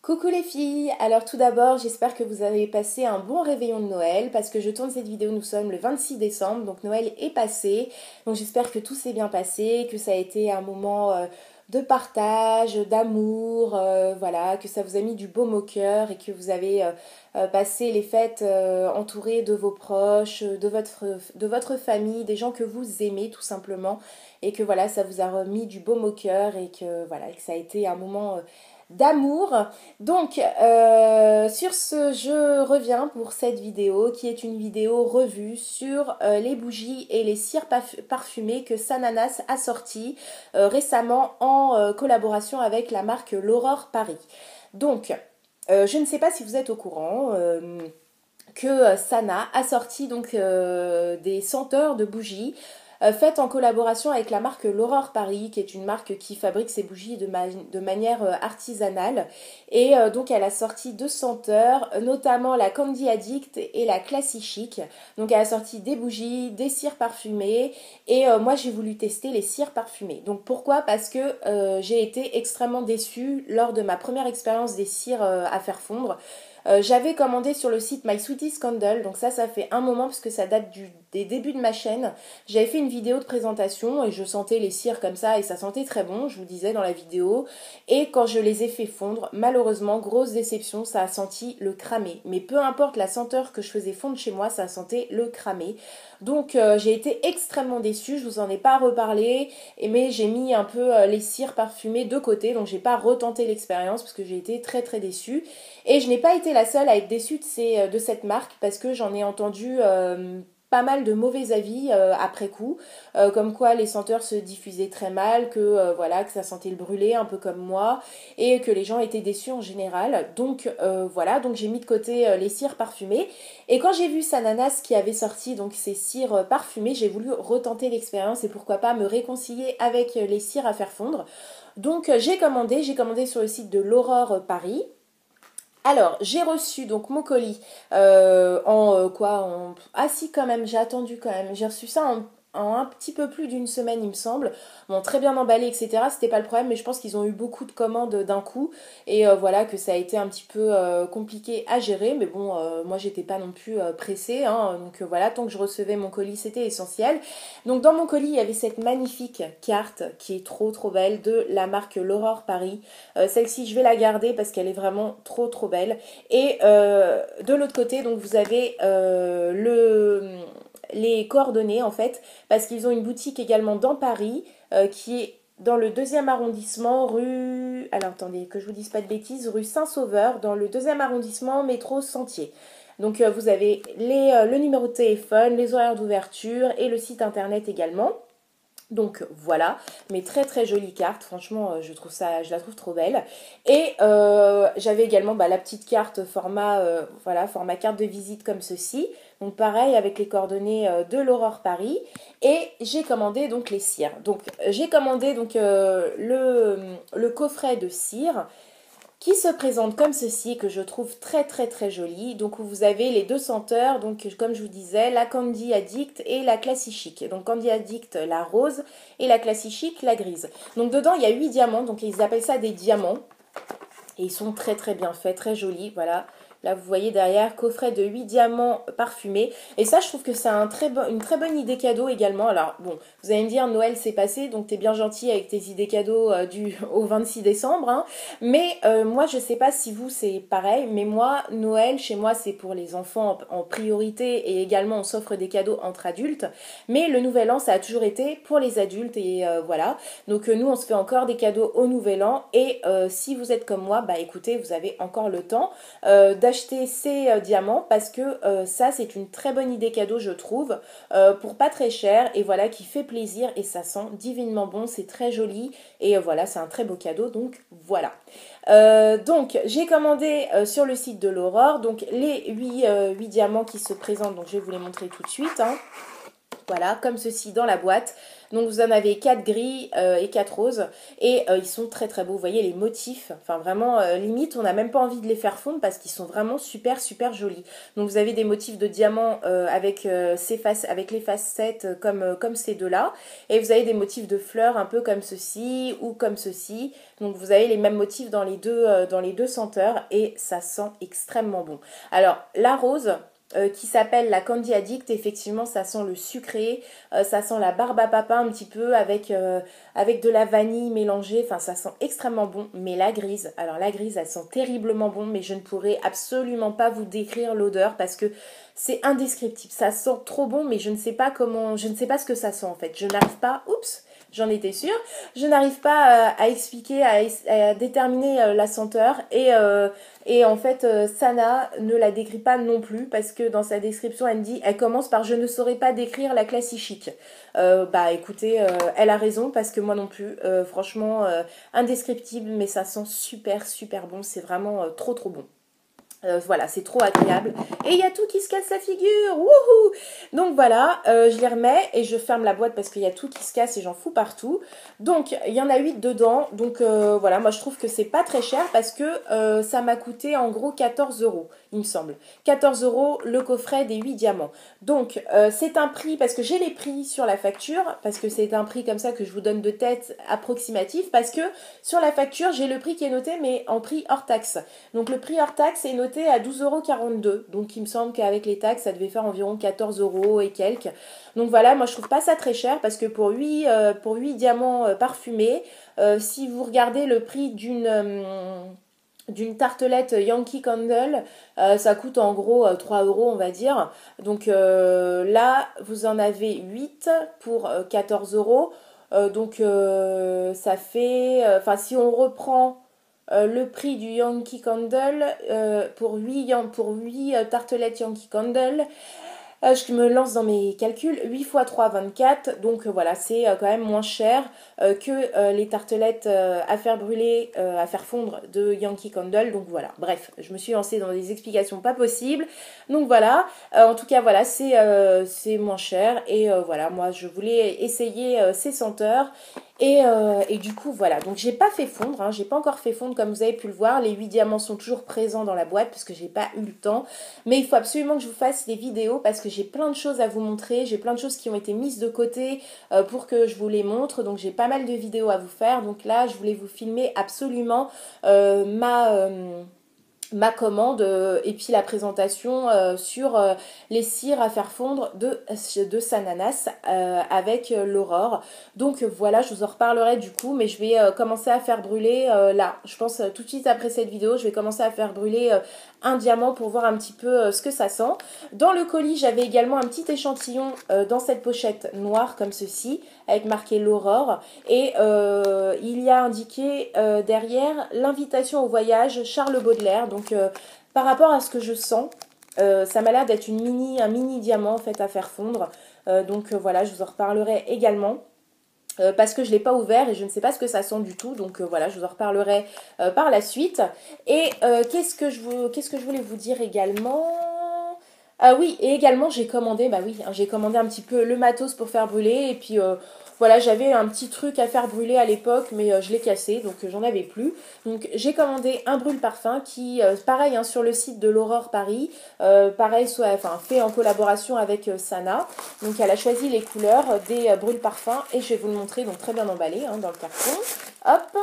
Coucou les filles, alors tout d'abord j'espère que vous avez passé un bon réveillon de Noël parce que je tourne cette vidéo, nous sommes le 26 décembre donc Noël est passé, donc j'espère que tout s'est bien passé, que ça a été un moment de partage, d'amour, voilà, que ça vous a mis du baume au cœur et que vous avez passé les fêtes entourées de vos proches, de votre famille, des gens que vous aimez tout simplement et que voilà ça vous a remis du baume au cœur et que voilà que ça a été un moment d'amour. Donc, sur ce, je reviens pour cette vidéo qui est une vidéo revue sur les bougies et les cires parfumées que Sananas a sorti récemment en collaboration avec la marque l'Aurore Paris. Donc, je ne sais pas si vous êtes au courant que Sana a sorti donc des senteurs de bougies faites en collaboration avec la marque l'Aurore Paris, qui est une marque qui fabrique ses bougies de manière artisanale. Et donc elle a sorti deux senteurs, notamment la Candy Addict et la Classy Chic. Donc elle a sorti des bougies, des cires parfumées, et moi j'ai voulu tester les cires parfumées. Donc pourquoi? Parce que j'ai été extrêmement déçue lors de ma première expérience des cires à faire fondre. J'avais commandé sur le site My Sweeties Candle, donc ça fait un moment parce que ça date des débuts de ma chaîne. J'avais fait une vidéo de présentation et je sentais les cires comme ça et ça sentait très bon, je vous disais dans la vidéo. Et quand je les ai fait fondre, malheureusement, grosse déception, ça a senti le cramé. Mais peu importe la senteur que je faisais fondre chez moi, ça sentait le cramé. Donc j'ai été extrêmement déçue, je vous en ai pas reparlé, mais j'ai mis un peu les cires parfumées de côté, donc j'ai pas retenté l'expérience parce que j'ai été très très déçue. Et je n'ai pas été la seule à être déçue de cette marque parce que j'en ai entendu pas mal de mauvais avis après coup, comme quoi les senteurs se diffusaient très mal, que voilà, que ça sentait le brûlé un peu comme moi et que les gens étaient déçus en général. Donc voilà, donc j'ai mis de côté les cires parfumées et quand j'ai vu Sananas qui avait sorti donc ces cires parfumées, j'ai voulu retenter l'expérience et pourquoi pas me réconcilier avec les cires à faire fondre. Donc j'ai commandé sur le site de l'Aurore Paris. Alors, j'ai reçu donc mon colis Ah si, quand même, j'ai attendu quand même. J'ai reçu ça en un petit peu plus d'une semaine, il me semble. Bon, très bien emballé, etc. C'était pas le problème, mais je pense qu'ils ont eu beaucoup de commandes d'un coup. Et voilà, que ça a été un petit peu compliqué à gérer. Mais bon, moi, j'étais pas non plus pressée, hein. Donc voilà, tant que je recevais mon colis, c'était essentiel. Donc dans mon colis, il y avait cette magnifique carte qui est trop trop belle de la marque l'Aurore Paris. Celle-ci, je vais la garder parce qu'elle est vraiment trop trop belle. Et de l'autre côté, donc vous avez les coordonnées en fait, parce qu'ils ont une boutique également dans Paris qui est dans le deuxième arrondissement, rue... Alors attendez, que je vous dise pas de bêtises, rue Saint-Sauveur, dans le deuxième arrondissement, métro Sentier. Donc vous avez le numéro de téléphone, les horaires d'ouverture et le site internet également. Donc voilà, mais très très jolie carte, franchement je la trouve trop belle. Et j'avais également la petite carte format, format carte de visite comme ceci. Donc pareil avec les coordonnées de l'Aurore Paris. Et j'ai commandé donc les cires. Donc j'ai commandé donc le coffret de cire qui se présente comme ceci, que je trouve très très très joli. Donc vous avez les deux senteurs, donc comme je vous disais, la Candy Addict et la Classy Chic. Donc Candy Addict la rose et la Classy Chic la grise. Donc dedans il y a 8 diamants, donc ils appellent ça des diamants. Et ils sont très très bien faits, très jolis, voilà. Là, vous voyez derrière, coffret de 8 diamants parfumés. Et ça, je trouve que c'est une très bonne idée cadeau également. Alors, bon, vous allez me dire, Noël, c'est passé, donc t'es bien gentil avec tes idées cadeaux au 26 décembre. Hein. Mais moi, je sais pas si vous, c'est pareil. Mais moi, Noël, chez moi, c'est pour les enfants en priorité. Et également, on s'offre des cadeaux entre adultes. Mais le Nouvel An, ça a toujours été pour les adultes. Et voilà. Donc, nous, on se fait encore des cadeaux au Nouvel An. Et si vous êtes comme moi, écoutez, vous avez encore le temps d'acheter ces diamants parce que ça c'est une très bonne idée cadeau je trouve pour pas très cher et voilà qui fait plaisir et ça sent divinement bon, c'est très joli et voilà c'est un très beau cadeau donc voilà. Donc j'ai commandé sur le site de l'Aurore donc les 8 diamants qui se présentent donc je vais vous les montrer tout de suite hein. Voilà, comme ceci dans la boîte. Donc vous en avez 4 gris et 4 roses. Et ils sont très très beaux. Vous voyez les motifs. Enfin vraiment, limite, on n'a même pas envie de les faire fondre parce qu'ils sont vraiment super super jolis. Donc vous avez des motifs de diamants avec, avec les facettes comme ces deux-là. Et vous avez des motifs de fleurs un peu comme ceci ou comme ceci. Donc vous avez les mêmes motifs dans les deux senteurs et ça sent extrêmement bon. Alors la rose qui s'appelle la Candy Addict, effectivement ça sent le sucré, ça sent la barbe à papa un petit peu avec de la vanille mélangée, enfin ça sent extrêmement bon. Mais la grise, alors la grise elle sent terriblement bon, mais je ne pourrais absolument pas vous décrire l'odeur parce que c'est indescriptible, ça sent trop bon mais je ne sais pas comment, je ne sais pas ce que ça sent en fait, je n'arrive pas, oups, j'en étais sûre, je n'arrive pas à expliquer, à déterminer la senteur et en fait Sana ne la décrit pas non plus parce que dans sa description elle me dit, elle commence par je ne saurais pas décrire la classy chic. Bah écoutez, elle a raison parce que moi non plus, franchement indescriptible mais ça sent super super bon, c'est vraiment trop trop bon. Voilà, c'est trop agréable. Et il y a tout qui se casse la figure. Wouhou! Donc voilà, je les remets et je ferme la boîte parce qu'il y a tout qui se casse et j'en fous partout. Donc il y en a 8 dedans. Donc voilà, moi je trouve que c'est pas très cher parce que ça m'a coûté en gros 14 euros, il me semble. 14 euros le coffret des 8 diamants. Donc c'est un prix, parce que j'ai les prix sur la facture, parce que c'est un prix comme ça que je vous donne de tête approximatif, parce que sur la facture j'ai le prix qui est noté mais en prix hors taxe. Donc le prix hors taxe est noté à 12,42 €. Donc il me semble qu'avec les taxes, ça devait faire environ 14 euros et quelques. Donc voilà, moi je trouve pas ça très cher parce que pour 8 diamants parfumés, si vous regardez le prix d'une tartelette Yankee Candle, ça coûte en gros 3 euros on va dire. Donc là, vous en avez 8 pour 14 euros. Donc ça fait... Enfin si on reprend le prix du Yankee Candle pour 8 tartelettes Yankee Candle. Je me lance dans mes calculs. 8 fois 3, 24. Donc voilà, c'est quand même moins cher que les tartelettes à faire brûler, à faire fondre de Yankee Candle. Donc voilà, bref, je me suis lancée dans des explications pas possibles. Donc voilà, en tout cas voilà, c'est moins cher. Et voilà, moi je voulais essayer ces senteurs. Et du coup voilà, donc j'ai pas fait fondre, hein, j'ai pas encore fait fondre comme vous avez pu le voir, les 8 diamants sont toujours présents dans la boîte parce que j'ai pas eu le temps, mais il faut absolument que je vous fasse des vidéos parce que j'ai plein de choses à vous montrer, j'ai plein de choses qui ont été mises de côté pour que je vous les montre, donc j'ai pas mal de vidéos à vous faire, donc là je voulais vous filmer absolument ma commande et puis la présentation sur les cires à faire fondre de Sananas avec l'Aurore. Donc voilà, je vous en reparlerai du coup, mais je vais commencer à faire brûler là. Je pense tout de suite après cette vidéo, je vais commencer à faire brûler un diamant pour voir un petit peu ce que ça sent. Dans le colis, j'avais également un petit échantillon dans cette pochette noire comme ceci, avec marqué l'Aurore. Et il y a indiqué derrière l'invitation au voyage Charles Baudelaire. Donc par rapport à ce que je sens, ça m'a l'air d'être un mini diamant en fait à faire fondre. Donc voilà, je vous en reparlerai également. Parce que je ne l'ai pas ouvert et je ne sais pas ce que ça sent du tout. Donc voilà, je vous en reparlerai par la suite. Et qu'est-ce que je voulais vous dire également? Ah oui, et également j'ai commandé, bah oui, hein, j'ai commandé un petit peu le matos pour faire brûler. Et puis voilà, j'avais un petit truc à faire brûler à l'époque, mais je l'ai cassé, donc j'en avais plus. Donc j'ai commandé un brûle-parfum qui, pareil, hein, sur le site de l'Aurore Paris, pareil, fait en collaboration avec Sana. Donc elle a choisi les couleurs des brûle-parfums et je vais vous le montrer, donc très bien emballé hein, dans le carton. Hop.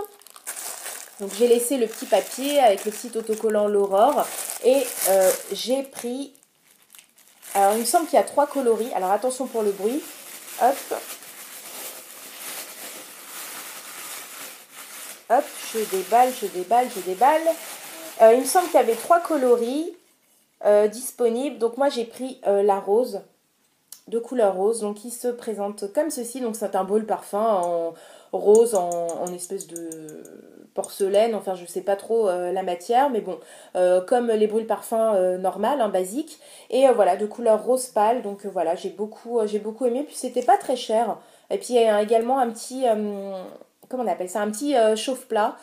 Donc j'ai laissé le petit papier avec le petit autocollant l'Aurore et j'ai pris... Alors il me semble qu'il y a 3 coloris, alors attention pour le bruit. Hop. Hop, je déballe. Il me semble qu'il y avait 3 coloris disponibles. Donc moi j'ai pris la rose, de couleur rose, donc qui se présente comme ceci. Donc c'est un brûle parfum en rose, en espèce de porcelaine, enfin je sais pas trop la matière, mais bon, comme les brûle parfums normales, hein, basiques. Et voilà, de couleur rose pâle, donc voilà, j'ai beaucoup aimé, puis c'était pas très cher. Et puis il y a également un petit... comment on appelle ça, un petit chauffe-plat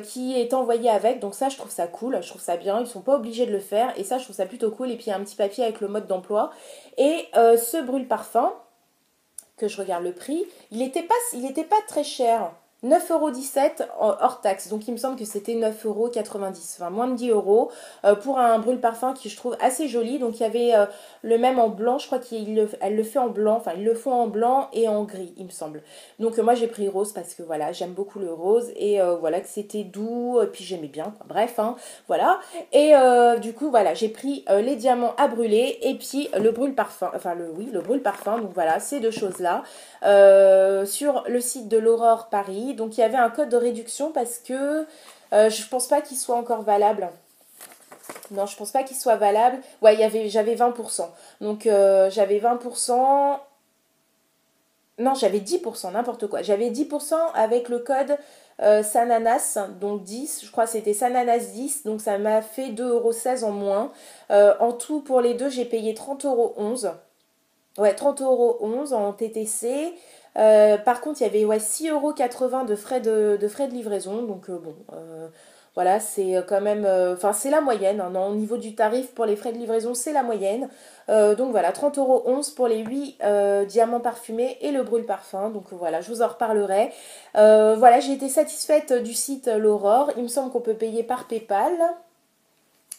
qui est envoyé avec, donc ça je trouve ça cool, je trouve ça bien, ils sont pas obligés de le faire et ça je trouve ça plutôt cool. Et puis il y a un petit papier avec le mode d'emploi et ce brûle-parfum que je regarde le prix, il était pas très cher. 9,17 € hors taxe, donc il me semble que c'était 9,90 €, enfin moins de 10 € pour un brûle-parfum qui je trouve assez joli. Donc il y avait le même en blanc, je crois qu'elle le fait en blanc, enfin ils le font en blanc et en gris il me semble. Donc moi j'ai pris rose parce que voilà, j'aime beaucoup le rose et voilà que c'était doux et puis j'aimais bien quoi. Bref, hein, voilà. Et du coup voilà, j'ai pris les diamants à brûler et puis le brûle-parfum, enfin le brûle-parfum, donc voilà, ces deux choses-là. Sur le site de l'Aurore Paris. Donc il y avait un code de réduction parce que je pense pas qu'il soit encore valable. Non, je pense pas qu'il soit valable. Ouais, j'avais 20%. Donc j'avais 20%. Non, j'avais 10%, n'importe quoi. J'avais 10% avec le code Sananas, donc 10. Je crois que c'était Sananas 10. Donc ça m'a fait 2,16 € en moins. En tout, pour les deux, j'ai payé 30,11 €. Ouais, 30,11 € en TTC. Par contre, il y avait ouais, 6,80 € de frais de livraison. Donc, bon, voilà, c'est quand même. Enfin, c'est la moyenne. Hein, non, au niveau du tarif pour les frais de livraison, c'est la moyenne. Donc, voilà, 30,11 € pour les 8 diamants parfumés et le brûle-parfum. Donc, voilà, je vous en reparlerai. Voilà, j'ai été satisfaite du site L'Aurore. Il me semble qu'on peut payer par PayPal.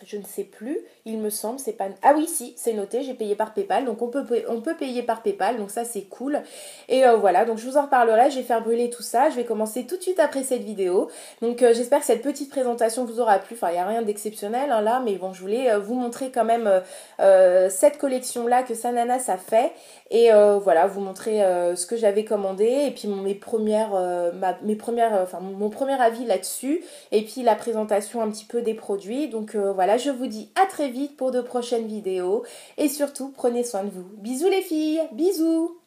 Je ne sais plus, il me semble, c'est pas... Ah oui, si, c'est noté, j'ai payé par PayPal, donc on peut payer par PayPal, donc ça c'est cool. Et voilà, donc je vous en reparlerai, je vais faire brûler tout ça, je vais commencer tout de suite après cette vidéo. Donc j'espère que cette petite présentation vous aura plu, enfin il n'y a rien d'exceptionnel hein, là, mais bon, je voulais vous montrer quand même cette collection-là que Sananas a fait. Et voilà, vous montrer ce que j'avais commandé, et puis mon premier avis là-dessus, et puis la présentation un petit peu des produits. Donc voilà, je vous dis à très vite pour de prochaines vidéos et surtout prenez soin de vous. Bisous les filles, bisous.